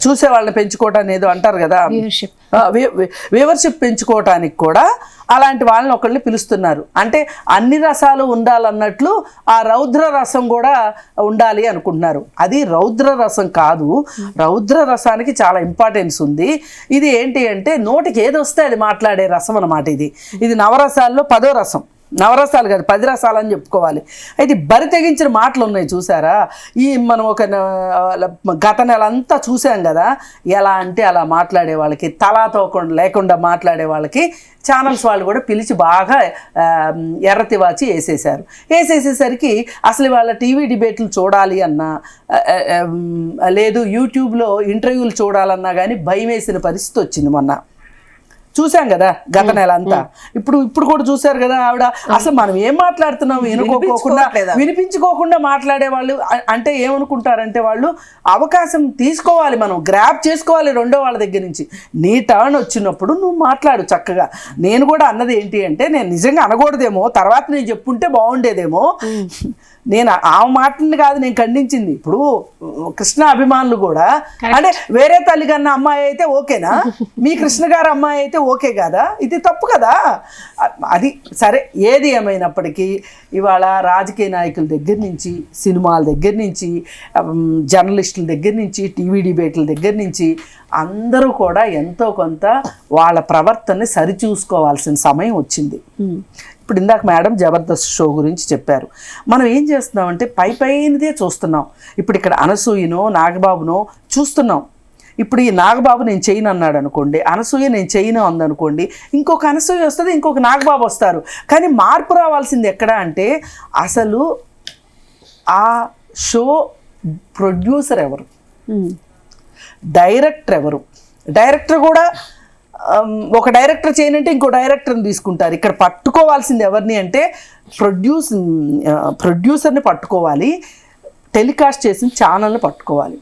చూసే వాళ్ళని పెంచుకోవటాన్ని ఏదో అంటారు కదా, వ్యూవర్షిప్ పెంచుకోవటానికి కూడా అలాంటి వాళ్ళని ఒకళ్ళని పిలుస్తున్నారు. అంటే అన్ని రసాలు ఉండాలన్నట్లు ఆ రౌద్ర రసం కూడా ఉండాలి అనుకుంటున్నారు. అది రౌద్ర రసం కాదు, రౌద్ర రసానికి చాలా ఇంపార్టెన్స్ ఉంది. ఇది ఏంటి అంటే నోటికి ఏది వస్తే అది మాట్లాడే రసం అన్నమాట. ఇది నవరసాల్లో 10వ రసం. నవరసాలు కాదు, 10 రసాలు అని చెప్పుకోవాలి. అయితే బరి తెగించిన మాటలు ఉన్నాయి చూసారా. మనం ఒక గత నెల అంతా చూసాం కదా, ఎలా అంటే అలా మాట్లాడే వాళ్ళకి, తలాతో లేకుండా మాట్లాడే వాళ్ళకి ఛానల్స్ వాళ్ళు కూడా పిలిచి బాగా ఎర్రతివాచి వేసేసేసరికి అసలు వాళ్ళ టీవీ డిబేట్లు చూడాలి అన్నా లేదు యూట్యూబ్లో ఇంటర్వ్యూలు చూడాలన్నా కానీ భయం వేసిన పరిస్థితి వచ్చింది. మొన్న చూసాం కదా గత నెల అంతా. ఇప్పుడు కూడా చూసారు కదా, ఆవిడ అసలు మనం ఏం మాట్లాడుతున్నాం వినిపించుకోకుండా మాట్లాడే వాళ్ళు. అంటే ఏమనుకుంటారంటే వాళ్ళు అవకాశం తీసుకోవాలి, మనం గ్రాప్ చేసుకోవాలి రెండో వాళ్ళ దగ్గర నుంచి. నీ టర్న్ వచ్చినప్పుడు నువ్వు మాట్లాడు చక్కగా. నేను కూడా అన్నది ఏంటి అంటే, నేను నిజంగా అనకూడదేమో, తర్వాత నేను చెప్పుంటే బాగుండేదేమో. నేను ఆ మాటని కాదు నేను ఖండించింది. ఇప్పుడు కృష్ణ అభిమానులు కూడా అంటే వేరే తల్లి కన్నా అమ్మాయి అయితే ఓకేనా, మీ కృష్ణ గారు అమ్మాయి అయితే ఓకే కదా, ఇది తప్పు కదా. అది సరే, ఏది ఏమైనప్పటికీ ఇవాళ రాజకీయ నాయకుల దగ్గర నుంచి, సినిమాల దగ్గర నుంచి, జర్నలిస్టుల దగ్గర నుంచి, టీవీ డిబేట్ల దగ్గర నుంచి అందరూ కూడా ఎంతో కొంత వాళ్ళ ప్రవర్తనని సరిచూసుకోవాల్సిన సమయం వచ్చింది. ఇప్పుడు ఇందాక మేడం జబర్దస్త్ షో గురించి చెప్పారు. మనం ఏం చేస్తున్నామంటే పైనదే చూస్తున్నాం. ఇప్పుడు ఇక్కడ అనసూయనో నాగబాబునో చూస్తున్నాం. ఇప్పుడు ఈ నాగబాబు నేను చేయను అన్నాడు అనుకోండి, అనసూయ నేను చేయను అందనుకోండి, ఇంకొక అనసూయ వస్తుంది, ఇంకొక నాగబాబు వస్తారు. కానీ మార్పు రావాల్సింది ఎక్కడ అంటే, అసలు ఆ షో ప్రొడ్యూసర్ ఎవరు, డైరెక్టర్ ఎవరు. డైరెక్టర్ కూడా ఒక డైరెక్టర్ చేయనంటే ఇంకో డైరెక్టర్ని తీసుకుంటారు. ఇక్కడ పట్టుకోవాల్సింది ఎవరిని అంటే ప్రొడ్యూసర్ని పట్టుకోవాలి, టెలికాస్ట్ చేసిన ఛానల్ని పట్టుకోవాలి.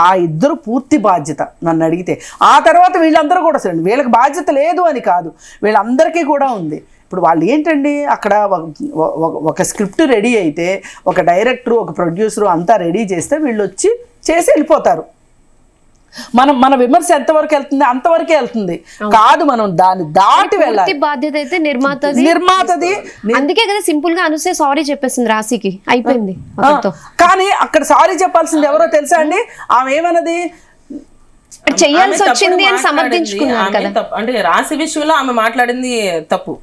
ఆ ఇద్దరు పూర్తి బాధ్యత నన్ను అడిగితే. ఆ తర్వాత వీళ్ళందరూ కూడా సరే, వీళ్ళకి బాధ్యత లేదు అని కాదు, వీళ్ళందరికీ కూడా ఉంది. ఇప్పుడు వాళ్ళు ఏంటండి, అక్కడ ఒక స్క్రిప్ట్ రెడీ అయితే ఒక డైరెక్టరు ఒక ప్రొడ్యూసరు అంతా రెడీ చేస్తే వీళ్ళు వచ్చి చేసి వెళ్ళిపోతారు. మన విమర్శ ఎంతవరకు వెళ్తుంది అంతవరకే వెళ్తుంది కాదు, మనం దాన్ని దాటి వెళ్ళాలి. బాధ్యత అయితే నిర్మాతది. అందుకే కదా సింపుల్ గా అనుసే సారీ చెప్పేసింది రాశికి, అయిపోయింది. కానీ అక్కడ సారీ చెప్పాల్సింది ఎవరో తెలుసా అండి, ఆమె ఏమన్నది, చెయ్యాల్సి వచ్చింది అని సమర్థించుకున్నారు కదా. అంటే రాశి విషయంలో ఆమె మాట్లాడింది తప్పు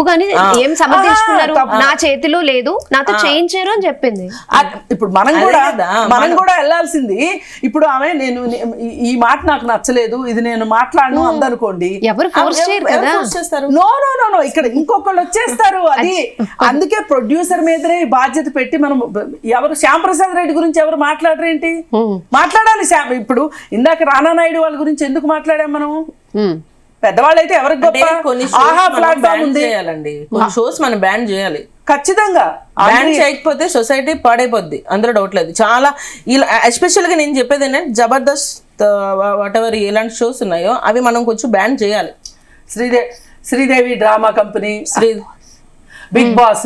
కానీ ఏం సమర్థించుకున్నారు, నా చేతిలో లేదు, నాతో చేయించారు అని చెప్పింది. ఇప్పుడు మనం కూడా వెళ్ళాల్సింది. ఇప్పుడు ఆమె నేను ఈ మాట నాకు నచ్చలేదు, ఇది నేను మాట్లాడను అందనుకోండి, ఎవరు ఫోర్స్ చేయరు కదా. నో ఇక్కడ ఇంకొకళ్ళు వచ్చేస్తారు. అది అందుకే ప్రొడ్యూసర్ మీదనే బాధ్యత పెట్టి మనం ఎవరు శ్యాంప్రసాద్ రెడ్డి గురించి ఎవరు మాట్లాడరేంటి, మాట్లాడాలి. ఇప్పుడు ఇందాక రానా నాయుడు వాళ్ళ గురించి ఎందుకు మాట్లాడాం మనం, పెద్దవాళ్ళు అయితే ఎవరికి గొప్ప, ఆహా ప్లాట్ఫామ్ ఉంది, కొన్ని షోస్ మనం బ్యాన్ చేయాలి ఖచ్చితంగా. బ్యాన్ చేయకపోతే సొసైటీ పాడైపోద్ది, అందులో డౌట్ లేదు. చాలా ఇలా ఎస్పెషల్ గా నేను చెప్పేది ఏంటంటే జబర్దస్త్ వాట్ ఎవర్ ఎలాంటి షోస్ ఉన్నాయో అవి మనం కొంచెం బ్యాన్ చేయాలి. Sridevi drama company, Bigg Boss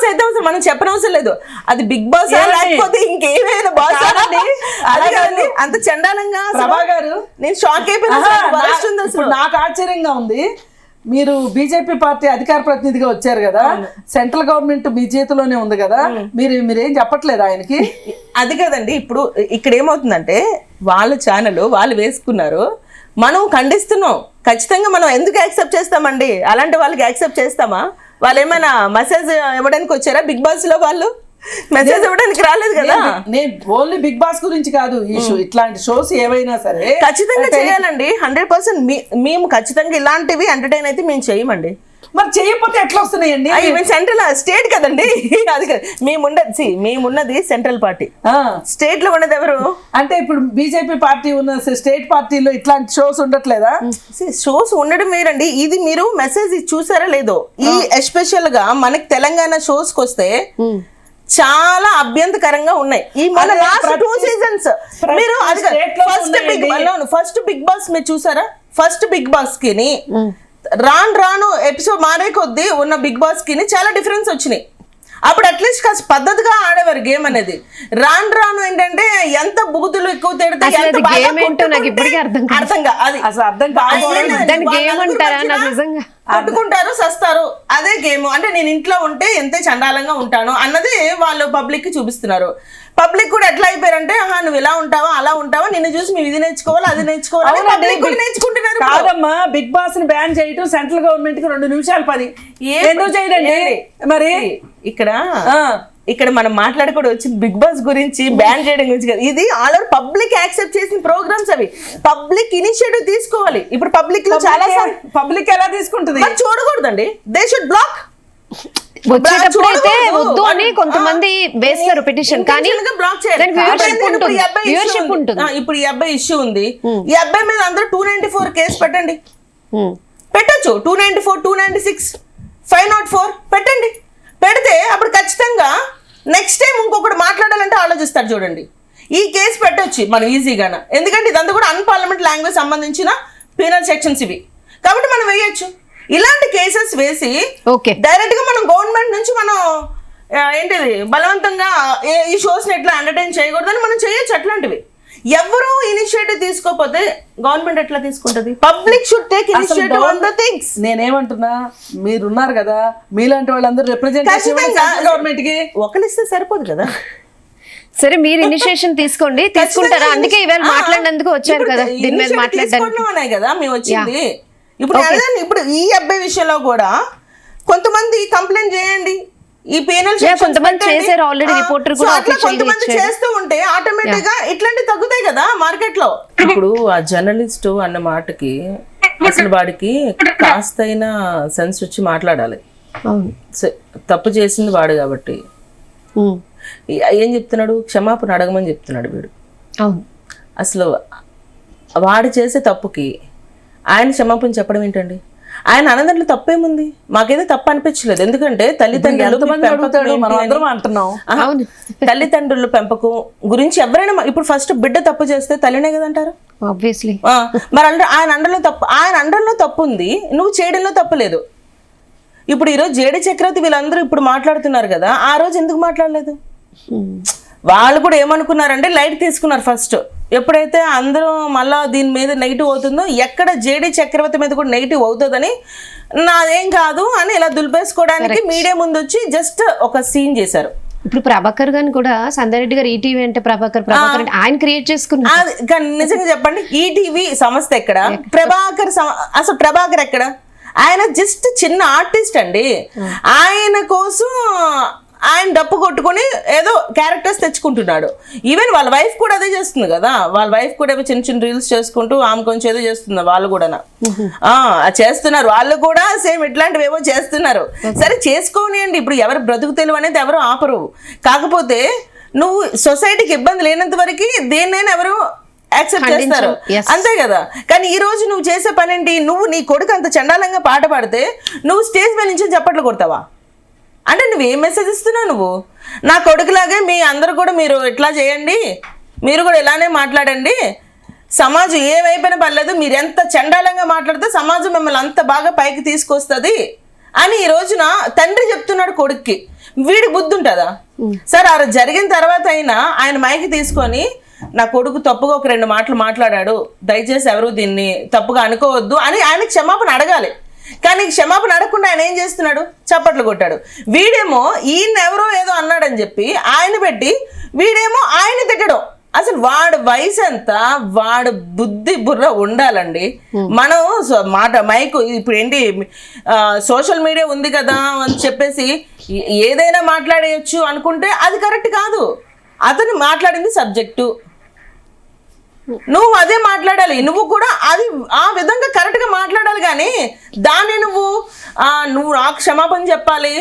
అయితే అసలు మనం చెప్పనవసరం లేదు, అది బిగ్ బాస్ లేకపోతే ఇంకేమైనా బాస్ అంత చండాలంగా. ప్రభా గారు నేను షాక్ అయిపోయినా. నాకు ఆశ్చర్యంగా ఉంది, మీరు బీజేపీ పార్టీ అధికార ప్రతినిధిగా వచ్చారు కదా, సెంట్రల్ గవర్నమెంట్ మీ చేతిలోనే ఉంది కదా, మీరేం చెప్పట్లేదు ఆయనకి. అది కదండి, ఇప్పుడు ఇక్కడ ఏమవుతుందంటే వాళ్ళ ఛానల్ వాళ్ళు వేసుకున్నారు, మనం ఖండిస్తున్నాం. ఖచ్చితంగా మనం ఎందుకు యాక్సెప్ట్ చేస్తామండి, అలాంటి వాళ్ళకి యాక్సెప్ట్ చేస్తామా? వాళ్ళు ఏమైనా మెసేజ్ ఇవ్వడానికి వచ్చారా బిగ్ బాస్ లో? వాళ్ళు మెసేజ్ ఇవ్వడానికి రాలేదు కదా. నేను ఓన్లీ బిగ్ బాస్ గురించి కాదు, ఈ షో ఇట్లాంటి షోస్ ఏవైనా సరే ఖచ్చితంగా చేయాలండి. 100% మేము ఖచ్చితంగా ఇలాంటివి ఎంటర్టైన్ అయితే మేము చేయమండి. మరి చేయకపోతే ఎట్లా వస్తున్నాయండి? సెంట్రల్ స్టేట్ కదండి, అది కదా మేమున్నది సెంట్రల్ పార్టీ, స్టేట్ లో ఉన్నది ఎవరు అంటే ఇప్పుడు బీజేపీ పార్టీ ఉన్న స్టేట్ పార్టీలో ఇట్లాంటి షోస్ ఉండట్లేదా? షోస్ ఉండడం వేరండి, ఇది మీరు మెసేజ్ చూసారా లేదో. ఈ ఎస్పెషల్ గా మనకి తెలంగాణ షోస్ కి వస్తే చాలా అభ్యంతకరంగా ఉన్నాయి. ఈ మన లాస్ట్ 2 సీజన్స్ మీరు ఫస్ట్ బిగ్ బాస్ మీరు చూసారా? ఫస్ట్ బిగ్ బాస్ కి రాను ఎపిసోడ్ మారే కొద్దీ ఉన్న బిగ్ బాస్ కి చాలా డిఫరెన్స్ వచ్చినాయి. అప్పుడు అట్లీస్ట్ కాస్త పద్ధతిగా ఆడేవారు గేమ్ అనేది. రాను రాను ఏంటంటే ఎంత బూతులు ఎక్కువ తిడితే అసలు ఎంత అది బాగా game ఏంటో నాకు ఇప్పటికీ అర్థం కాదు. అర్థంగా అది అసలు అర్థం కాదు. దాన్ని గేమ్ అంటారా నాకు నిజంగా కొట్టుకుంటారు, సస్తారు, అదే గేమ్. అంటే నేను ఇంట్లో ఉంటే ఎంతే చండాలంగా ఉంటాను అన్నది వాళ్ళు పబ్లిక్ కి చూపిస్తున్నారు. పబ్లిక్ కూడా ఎట్లా అయిపోయారంటే నువ్వు ఇలా ఉంటావా అలా ఉంటావా, నిన్ను చూసి మేము ఇది నేర్చుకోవాలి అది నేర్చుకోవాలి పబ్లిక్ కూడా నేర్చుకుంటున్నారు. కాదమ్మా, బిగ్ బాస్ ని బ్యాన్ చేయటం సెంట్రల్ గవర్నమెంట్ కి 2 నిమిషాలు పని. ఎందుకు చేయడండి మరి? ఇక్కడ మనం మాట్లాడుకోవడం వచ్చింది బిగ్ బాస్ గురించి, బ్యాన్ చేయడం గురించి కదా. ఇది ఆల్ ఓవర్ పబ్లిక్ యాక్సెప్ట్ చేసిన ప్రోగ్రామ్స్, అవి పబ్లిక్ ఇనిషియేటివ్ తీసుకోవాలి. ఇప్పుడు పబ్లిక్ లో చాలా పబ్లిక్ ఎలా తీసుకుంటుంది? చూడకూడదండి, దే షుడ్ బ్లాక్. వచ్చేటప్పుడు అయితే వద్దు అని కొంతమంది వేస్తారు పిటిషన్, కానీ వ్యూవర్షిప్ ఉంటుంది. ఇప్పుడు ఈ అబ్బాయి ఇష్యూ ఉంది, ఈ అబ్బాయి మీద అందరూ 294 కేసు పెట్టండి, పెట్టచ్చు. 294, 296, 504 పెట్టండి. పెడితే అప్పుడు ఖచ్చితంగా నెక్స్ట్ టైం ఇంకొకటి మాట్లాడాలంటే ఆలోచిస్తారు. చూడండి, ఈ కేసు పెట్టొచ్చు మనం ఈజీగాన, ఎందుకంటే ఇదంతా కూడా అన్పార్లమెంట్ లాంగ్వేజ్ సంబంధించిన పీనల్ సెక్షన్స్ ఇవి, కాబట్టి మనం వేయొచ్చు. ఇలాంటి కేసెస్ వేసి డైరెక్ట్ గా మనం గవర్నమెంట్ నుంచి మనం ఏంటిది బలవంతంగా ఈ షోస్ ని ఎట్లా ఎంటర్టైన్ చేయకూడదని మనం చేయొచ్చు. అట్లాంటివి ఎవరు ఇనిషియేటివ్ తీసుకోకపోతే గవర్నమెంట్ ఎట్లా తీసుకుంటది? Public should take initiative on the things. నేనేమంటున్నా, మీరున్నారు కదా, మీలాంటి వాళ్ళందరూ రిప్రజెంటేషన్ గవర్నమెంట్ కి ఒకరిస్తే సరిపోదు కదా. సరే, మీరు ఇనిషియేషన్ తీసుకోండి, తీసుకుంటారా? అందుకే ఇవాళ మాట్లాడినందుకు వచ్చారు కదా, దీని మీద మాట్లాడడానికి కదా మేము వచ్చింది. ఇప్పుడు ఈ అబ్బాయి విషయంలో కూడా కొంతమంది కంప్లైంట్ చేయండి, ఈ పేనల్ కొంతమంది చేశారు ఆల్రెడీ, రిపోర్టర్ కూడా కొంతమంది చేస్తూ ఉంటే ఆటోమేటిక్ గా ఇట్లాంటి తగ్గుతాయి కదా మార్కెట్ లో. ఇప్పుడు ఆ జర్నలిస్ట్ అన్న మాటకి అసలు వాడికి కాస్తైనా సెన్స్ వచ్చి మాట్లాడాలి. తప్పు చేసింది వాడు కాబట్టి ఏం చెప్తున్నాడు, క్షమాపణ అడగమని చెప్తున్నాడు వీడు. అసలు వాడు చేసే తప్పుకి ఆయన క్షమాపణ చెప్పడం ఏంటండి? ఆయన అన్నదాంట్లో తప్పేముంది? మాకైతే తప్పు అనిపించలేదు, ఎందుకంటే తల్లిదండ్రుల పెంపకం గురించి ఎవరైనా ఇప్పుడు ఫస్ట్ బిడ్డ తప్పు చేస్తే తల్లినే కదా అంటారు. మరి ఆయన అండర్లో తప్పు ఉంది, నువ్వు చేయడంలో తప్పు లేదు. ఇప్పుడు ఈరోజు జేడి చక్రవర్తి వీళ్ళందరూ ఇప్పుడు మాట్లాడుతున్నారు కదా, ఆ రోజు ఎందుకు మాట్లాడలేదు? వాళ్ళు కూడా ఏమనుకున్నారంటే లైట్ తీసుకున్నారు ఫస్ట్. ఎప్పుడైతే అందరూ మళ్ళా దీని మీద నెగిటివ్ అవుతుందో, ఎక్కడ జేడి చక్రవర్తి మీద కూడా నెగిటివ్ అవుతుందని, నాదేం కాదు అని ఇలా దులిపేసుకోవడానికి మీడియా ముందు వచ్చి జస్ట్ ఒక సీన్ చేశారు. ఇప్పుడు ప్రభాకర్ గారిని కూడా సంధ్యారెడ్డి గారు ఈటీవీ అంటే ప్రభాకర్ అంటే ఆయన క్రియేట్ చేసుకున్నారు. నిజంగా చెప్పండి, ఈటీవీ సంస్థ ఎక్కడ, అసలు ప్రభాకర్ ఎక్కడ? ఆయన జస్ట్ చిన్న ఆర్టిస్ట్ అండి. ఆయన కోసం ఆయన డప్పు కొట్టుకొని ఏదో క్యారెక్టర్స్ తెచ్చుకుంటున్నాడు. ఈవెన్ వాళ్ళ వైఫ్ కూడా అదే చేస్తుంది కదా, వాళ్ళ వైఫ్ కూడా చిన్న చిన్న రీల్స్ చేసుకుంటూ ఆమె కొంచెం ఏదో చేస్తుంది, వాళ్ళు కూడా చేస్తున్నారు, వాళ్ళు కూడా సేమ్ ఇట్లాంటివి ఏవో చేస్తున్నారు. సరే చేసుకోనియండి, ఇప్పుడు ఎవరు బ్రతుకు తెలుగు అనేది ఎవరు ఆపరు. కాకపోతే నువ్వు సొసైటీకి ఇబ్బంది లేనంత వరకు దేన్నైనా ఎవరు యాక్సెప్ట్ చేస్తారు, అంతే కదా. కానీ ఈ రోజు నువ్వు చేసే పని ఏంటి? నువ్వు నీ కొడుకు అంత చండాలంగా పాట పాడితే నువ్వు స్టేజ్ మీద నుంచి చప్పట్లు కొడతావా? అంటే నువ్వేం మెసేజ్ ఇస్తున్నావు? నువ్వు నా కొడుకులాగే మీ అందరూ కూడా మీరు ఇట్లా చేయండి, మీరు కూడా ఇలానే మాట్లాడండి, సమాజం ఏమైపోయినా పర్లేదు, మీరు ఎంత చండాలంగా మాట్లాడితే సమాజం మిమ్మల్ని అంత బాగా పైకి తీసుకొస్తుంది అని ఈ రోజున తండ్రి చెప్తున్నాడు కొడుక్కి. వీడి బుద్ధి ఉంటుందా? సరే, ఆ జరిగిన తర్వాత అయినా ఆయన మైకి తీసుకొని నా కొడుకు తప్పుగా ఒక 2 మాటలు మాట్లాడాడు, దయచేసి ఎవరు దీన్ని తప్పుగా అనుకోవద్దు అని ఆయన క్షమాపణ అడగాలి. కానీ క్షమాపణ అడగకుండా ఆయన ఏం చేస్తున్నాడు? చప్పట్లు కొట్టాడు. వీడేమో ఈయన ఎవరో ఏదో అన్నాడని చెప్పి ఆయన పెట్టి వీడేమో ఆయన తిట్టడం. అసలు వాడు వయసు ఎంత, వాడు బుద్ధి బుర్ర ఉండాలండి. మనం మైకు ఇప్పుడు ఏంటి సోషల్ మీడియా ఉంది కదా అని చెప్పేసి ఏదైనా మాట్లాడేయచ్చు అనుకుంటే అది కరెక్ట్ కాదు. అతను మాట్లాడింది సబ్జెక్టు, నువ్వు అదే మాట్లాడాలి. నువ్వు కూడా అది ఆ విధంగా కరెక్ట్ గా మాట్లాడాలి, కానీ దాన్ని నువ్వు నాకు క్షమాపణ చెప్పాలి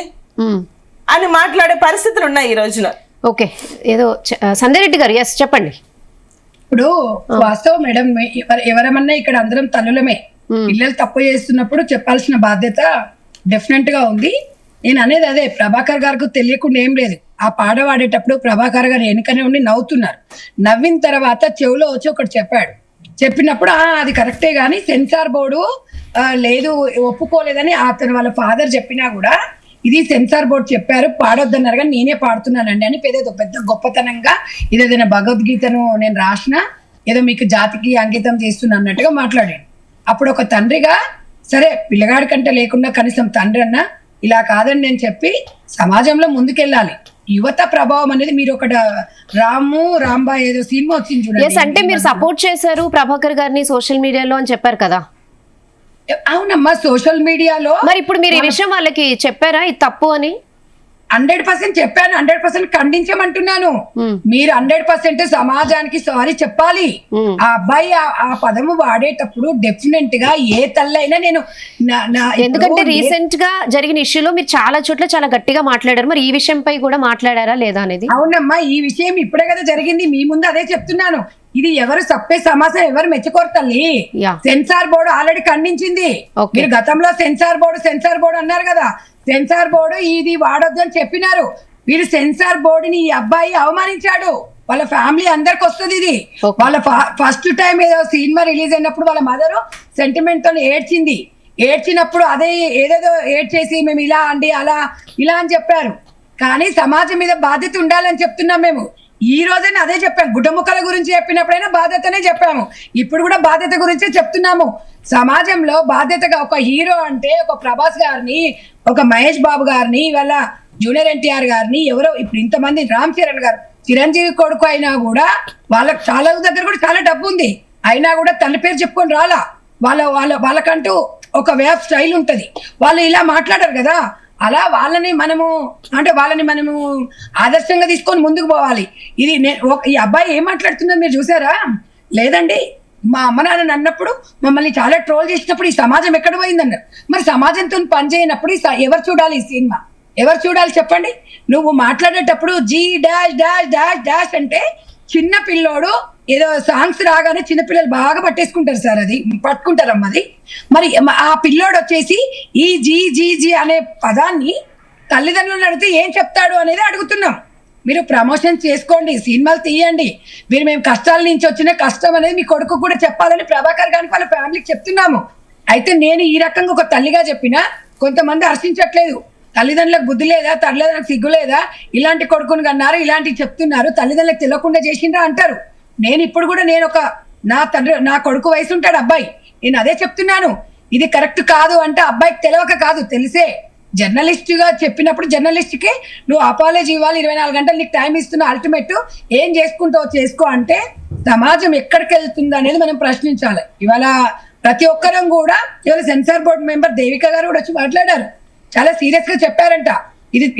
అని మాట్లాడే పరిస్థితులు ఉన్నాయి ఈ రోజున. ఓకే, ఏదో సంధ్యారెడ్డి గారు ఎస్ చెప్పండి. ఇప్పుడు వాస్తవం మేడం, ఎవరమన్నా ఇక్కడ అందరం తల్లులమే. పిల్లలు తప్పు చేస్తున్నప్పుడు చెప్పాల్సిన బాధ్యత డెఫినెట్ గా ఉంది. నేను అనేది అదే, ప్రభాకర్ గారికి తెలియకుండా ఏం లేదు. ఆ పాట పాడేటప్పుడు ప్రభాకర్ గారు వెనుకనే ఉండి నవ్వుతున్నారు. నవ్విన తర్వాత చెవిలో వచ్చి ఒకటి చెప్పాడు. చెప్పినప్పుడు అది కరెక్టే, కానీ సెన్సార్ బోర్డు లేదు ఒప్పుకోలేదని అతను వాళ్ళ ఫాదర్ చెప్పినా కూడా ఇది సెన్సార్ బోర్డు చెప్పారు పాడొద్దన్నారు కానీ నేనే పాడుతున్నానండి అని పెద్ద గొప్పతనంగా ఇదేదైనా భగవద్గీతను నేను రాసిన ఏదో మీకు జాతికి అంకితం చేస్తున్నా అన్నట్టుగా మాట్లాడాడు. అప్పుడు ఒక తండ్రిగా సరే పిల్లగాడి కంటే లేకుండా కనీసం తండ్రి అన్న ఇలా కాదని నేను చెప్పి సమాజంలో ముందుకెళ్ళాలి. యువత ప్రభావం అనేది మీరు ఒక రాంబాయ్ ఏదో సినిమా వచ్చింది చూడండి. అంటే మీరు సపోర్ట్ చేశారు ప్రభాకర్ గారిని సోషల్ మీడియాలో అని చెప్పారు కదా. అవునమ్మా, సోషల్ మీడియాలో మరి ఇప్పుడు మీరు ఈ విషయం వాళ్ళకి చెప్పారా ఇది తప్పు అని? 100% చెప్పాను, 100% ఖండించమంటున్నాను. మీరు 100% సమాజానికి సారీ చెప్పాలి. ఆ అబ్బాయి ఆ పదము వాడేటప్పుడు డెఫినెట్ గా ఏ తల్లైనా నేను ఎందుకంటే రీసెంట్ గా జరిగిన ఇష్యూలో మీరు చాలా చోట్ల చాలా గట్టిగా మాట్లాడారు. మరి ఈ విషయంపై కూడా మాట్లాడారా లేదా అనేది? అవునమ్మా, ఈ విషయం ఇప్పుడే కదా జరిగింది. మీ ముందు అదే చెప్తున్నాను. ఇది ఎవరు సప్పే సమాసం ఎవరు మెచ్చుకోరు తల్లి. సెన్సార్ బోర్డు ఆల్రెడీ ఖండించింది. మీరు గతంలో సెన్సార్ బోర్డు అన్నారు కదా, సెన్సార్ బోర్డు ఇది వాడొద్దు అని చెప్పినారు. వీళ్ళు సెన్సార్ బోర్డుని ఈ అబ్బాయి అవమానించాడు. వాళ్ళ ఫ్యామిలీ అందరికి వస్తుంది ఇది. వాళ్ళ ఫస్ట్ టైం ఏదో సినిమా రిలీజ్ అయినప్పుడు వాళ్ళ మదర్ సెంటిమెంట్ తో ఏడ్చినప్పుడు అదే ఏదేదో ఏడ్చేసి మేము ఇలా అండి అలా ఇలా అని చెప్పారు. కానీ సమాజం మీద బాధ్యత ఉండాలని చెప్తున్నాం మేము. ఈ రోజైనా అదే చెప్పాము. గుడ్డముక్కల గురించి చెప్పినప్పుడైనా బాధ్యతనే చెప్పాము. ఇప్పుడు కూడా బాధ్యత గురించే చెప్తున్నాము. సమాజంలో బాధ్యతగా ఒక హీరో అంటే ఒక ప్రభాస్ గారిని, ఒక మహేష్ బాబు గారిని, ఇవాళ జూనియర్ ఎన్టీఆర్ గారిని, ఎవరో ఇప్పుడు ఇంతమంది రామ్ చరణ్ గారు చిరంజీవి కొడుకు అయినా కూడా వాళ్ళకి చాలా దగ్గర కూడా చాలా డబ్బు ఉంది. అయినా కూడా తల్లి పేరు చెప్పుకొని రాలా. వాళ్ళకంటూ ఒక వే ఆఫ్ స్టైల్ ఉంటది. వాళ్ళు ఇలా మాట్లాడారు కదా, అలా వాళ్ళని మనము ఆదర్శంగా తీసుకొని ముందుకు పోవాలి. ఇది ఈ అబ్బాయి ఏం మాట్లాడుతున్నది మీరు చూసారా? లేదండి, మా అమ్మ నాన్న అన్నప్పుడు మమ్మల్ని చాలా ట్రోల్ చేసినప్పుడు ఈ సమాజం ఎక్కడ పోయిందన్నారు. మరి సమాజంతో పనిచేయనప్పుడు ఎవరు చూడాలి ఈ సినిమా? ఎవరు చూడాలి చెప్పండి? నువ్వు మాట్లాడేటప్పుడు G dash dash dash dash అంటే చిన్న పిల్లోడు ఏదో సాంగ్స్ రాగానే చిన్నపిల్లలు బాగా పట్టేసుకుంటారు సార్, అది పట్టుకుంటారమ్మా. అది మరి ఆ పిల్లోడు వచ్చేసి ఈ జీ జీ జీ అనే పదాన్ని తల్లిదండ్రులను అడిగితే ఏం చెప్తాడు అనేది అడుగుతున్నాం. మీరు ప్రమోషన్ చేసుకోండి, సినిమాలు తీయండి. మేము కష్టాల నుంచి వచ్చిన కష్టం అనేది మీ కొడుకు కూడా చెప్పాలని ప్రభాకర్ గారికి వాళ్ళ ఫ్యామిలీకి చెప్తున్నాము. అయితే నేను ఈ రకంగా ఒక తల్లిగా చెప్పినా కొంతమంది హర్షించట్లేదు. తల్లిదండ్రులకు బుద్ధి లేదా, తల్లిదండ్రులకు సిగ్గు లేదా, ఇలాంటి కొడుకుని కన్నారు, ఇలాంటివి చెప్తున్నారు, తల్లిదండ్రులకు తెలియకుండా చేసిండ్రా అంటారు. నేను ఇప్పుడు కూడా నా కొడుకు వయసు ఉంటాడు అబ్బాయి, నేను అదే చెప్తున్నాను. ఇది కరెక్ట్ కాదు అంటే అబ్బాయికి తెలియక కాదు, తెలిసే. జర్నలిస్ట్ గా చెప్పినప్పుడు జర్నలిస్ట్కి నువ్వు అపాలజీ ఇవ్వాలి, 24 గంటలు నీకు టైం ఇస్తున్నా, అల్టిమేట్ ఏం చేసుకుంటావు చేసుకో అంటే సమాజం ఎక్కడికి వెళ్తుంది అనేది మనం ప్రశ్నించాలి. ఇవాళ ప్రతి ఒక్కరం కూడా, ఇవాళ సెన్సార్ బోర్డు మెంబర్ దేవిక గారు కూడా వచ్చి మాట్లాడారు, చాలా సీరియస్ గా చెప్పారంట.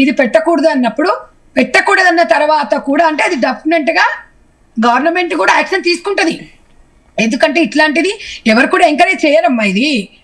ఇది పెట్టకూడదు అన్నప్పుడు, పెట్టకూడదన్న తర్వాత కూడా అంటే అది డెఫినెట్ గా గవర్నమెంట్ కూడా యాక్షన్ తీసుకుంటది. ఎందుకంటే ఇట్లాంటిది ఎవరు కూడా ఎంకరేజ్ చేయరమ్మా. ఇది